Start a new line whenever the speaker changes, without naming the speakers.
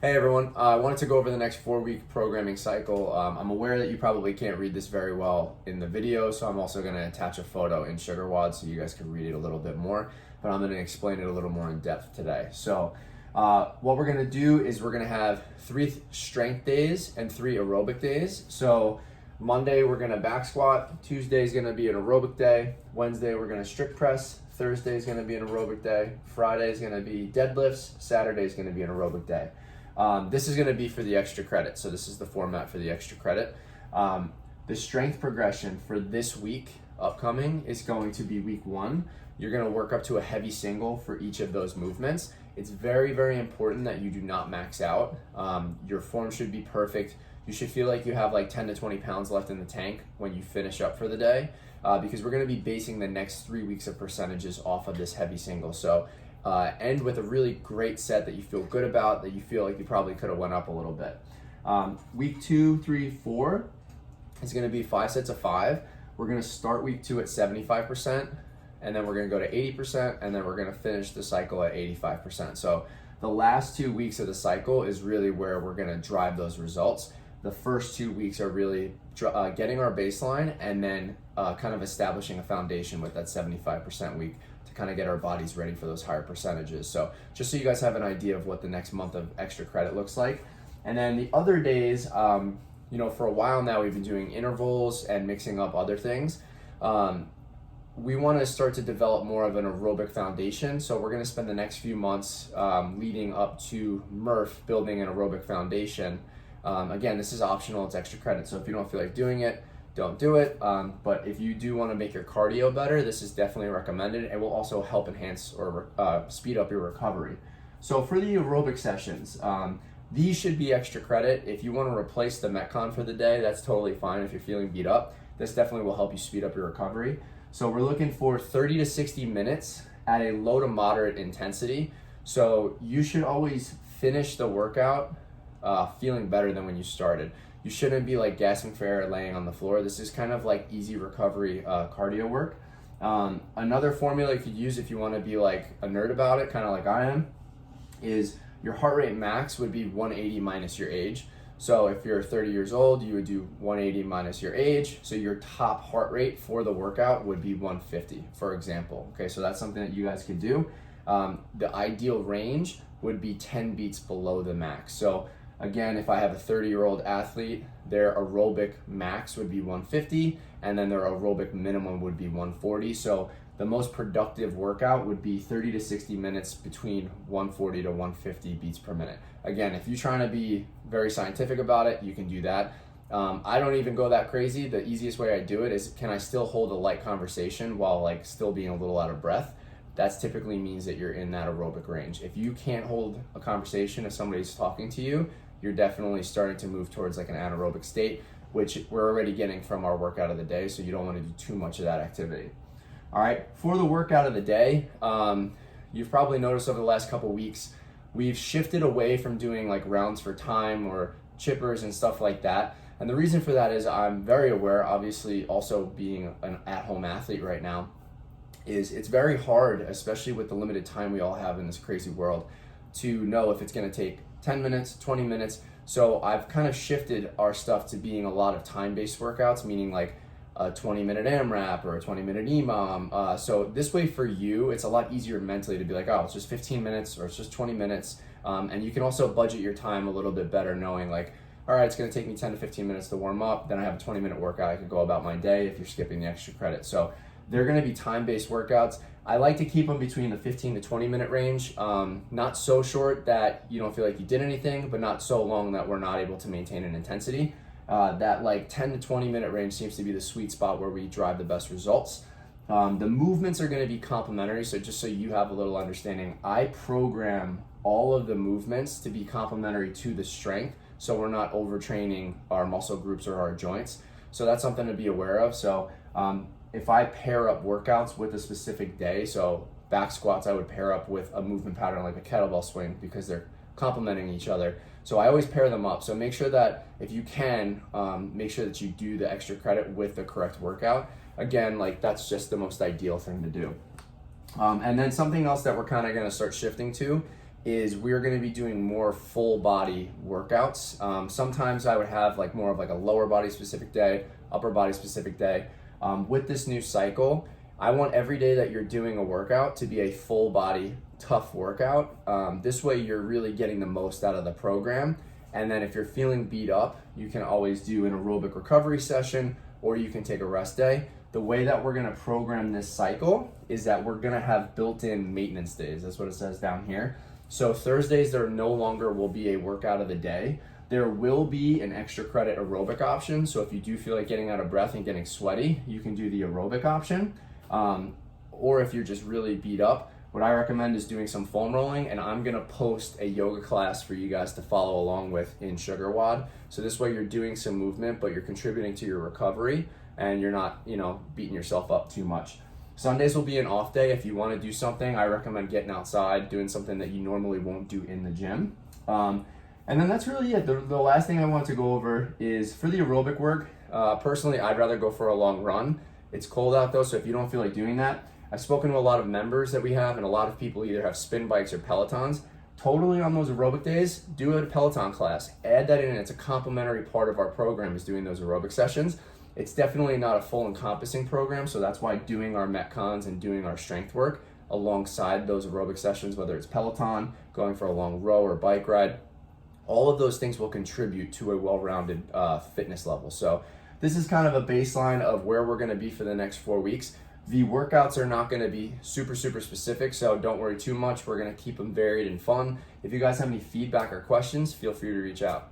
Hey everyone, I wanted to go over the next 4-week programming cycle. I'm aware that you probably can't read this very well in the video, so I'm also going to attach a photo in SugarWOD so you guys can read it a little bit more, but I'm going to explain it a little more in depth today. So what we're going to do is we're going to have 3 strength days and 3 aerobic days. So Monday we're going to back squat, Tuesday is going to be an aerobic day, Wednesday we're going to strict press, Thursday is going to be an aerobic day, Friday is going to be deadlifts, Saturday is going to be an aerobic day. This is going to be for the extra credit. So this is the format for the extra credit. The strength progression for this week upcoming is going to be week 1. You're going to work up to a heavy single for each of those movements. It's very, very important that you do not max out. Your form should be perfect. You should feel like you have like 10 to 20 pounds left in the tank when you finish up for the day, because we're going to be basing the next 3 weeks of percentages off of this heavy single. So end with a really great set that you feel good about, that you feel like you probably could have went up a little bit. Week 2, 3, 4 is going to be 5 sets of 5. We're going to start week 2 at 75%, and then we're going to go to 80%, and then we're going to finish the cycle at 85%. So the last 2 weeks of the cycle is really where we're going to drive those results. The first 2 weeks are really getting our baseline and then kind of establishing a foundation with that 75% week to kind of get our bodies ready for those higher percentages. So just so you guys have an idea of what the next month of extra credit looks like. And then the other days, for a while now we've been doing intervals and mixing up other things. We want to start to develop more of an aerobic foundation. So we're going to spend the next few months leading up to Murph building an aerobic foundation. Again, this is optional, it's extra credit. So if you don't feel like doing it, don't do it. But if you do want to make your cardio better, this is definitely recommended. It will also help enhance or speed up your recovery. So for the aerobic sessions, these should be extra credit. If you want to replace the Metcon for the day, that's totally fine if you're feeling beat up. This definitely will help you speed up your recovery. So we're looking for 30 to 60 minutes at a low to moderate intensity. So you should always finish the workout feeling better than when you started. You shouldn't be like gasping for air laying on the floor. This is kind of like easy recovery cardio work. Another formula you could use if you want to be like a nerd about it, kind of like I am, is your heart rate max would be 180 minus your age. So if you're 30 years old, you would do 180 minus your age. So your top heart rate for the workout would be 150, for example. Okay, so that's something that you guys could do. The ideal range would be 10 beats below the max. So again, if I have a 30-year-old athlete, their aerobic max would be 150, and then their aerobic minimum would be 140. So the most productive workout would be 30 to 60 minutes between 140 to 150 beats per minute. Again, if you're trying to be very scientific about it, you can do that. I don't even go that crazy. The easiest way I do it is, can I still hold a light conversation while like still being a little out of breath? That typically means that you're in that aerobic range. If you can't hold a conversation if somebody's talking to you, you're definitely starting to move towards like an anaerobic state, which we're already getting from our workout of the day, so you don't want to do too much of that activity. All right, for the workout of the day, you've probably noticed over the last couple weeks, we've shifted away from doing like rounds for time or chippers and stuff like that. And the reason for that is I'm very aware, obviously also being an at-home athlete right now, is it's very hard, especially with the limited time we all have in this crazy world, to know if it's going to take 10 minutes, 20 minutes. So I've kind of shifted our stuff to being a lot of time-based workouts, meaning like a 20-minute AMRAP or a 20-minute EMOM. So this way for you, it's a lot easier mentally to be like, oh, it's just 15 minutes or it's just 20 minutes. And you can also budget your time a little bit better, knowing like, all right, it's going to take me 10 to 15 minutes to warm up. Then I have a 20-minute workout. I could go about my day if you're skipping the extra credit. So they're going to be time-based workouts. I like to keep them between the 15 to 20 minute range. Not so short that you don't feel like you did anything, but not so long that we're not able to maintain an intensity. That like 10 to 20 minute range seems to be the sweet spot where we drive the best results. The movements are going to be complementary. So just so you have a little understanding, I program all of the movements to be complementary to the strength, so we're not overtraining our muscle groups or our joints. So that's something to be aware of. So if I pair up workouts with a specific day, so back squats, I would pair up with a movement pattern like a kettlebell swing because they're complementing each other. So I always pair them up. So make sure that if you can, make sure that you do the extra credit with the correct workout. Again, like that's just the most ideal thing to do. And then something else that we're kind of going to start shifting to is we're going to be doing more full body workouts. Sometimes I would have like more of like a lower body specific day, upper body specific day. With this new cycle, I want every day that you're doing a workout to be a full body tough workout. This way you're really getting the most out of the program. And then if you're feeling beat up, you can always do an aerobic recovery session, or you can take a rest day. The way that we're gonna program this cycle is that we're gonna have built-in maintenance days. That's what it says down here. So Thursdays, there no longer will be a workout of the day. There will be an extra credit aerobic option. So if you do feel like getting out of breath and getting sweaty, you can do the aerobic option. Or if you're just really beat up, what I recommend is doing some foam rolling, and I'm gonna post a yoga class for you guys to follow along with in SugarWOD. So this way you're doing some movement, but you're contributing to your recovery and you're not, beating yourself up too much. Sundays will be an off day. If you want to do something, I recommend getting outside, doing something that you normally won't do in the gym. And then that's really it. The last thing I want to go over is for the aerobic work. Personally, I'd rather go for a long run. It's cold out though, so if you don't feel like doing that, I've spoken to a lot of members that we have, and a lot of people either have spin bikes or Pelotons. Totally on those aerobic days, do a Peloton class. Add that in. It's a complementary part of our program is doing those aerobic sessions. It's definitely not a full encompassing program, so that's why doing our Metcons and doing our strength work alongside those aerobic sessions, whether it's Peloton, going for a long row or bike ride, all of those things will contribute to a well-rounded fitness level. So this is kind of a baseline of where we're gonna be for the next 4 weeks. The workouts are not gonna be super specific, so don't worry too much. We're gonna keep them varied and fun. If you guys have any feedback or questions, feel free to reach out.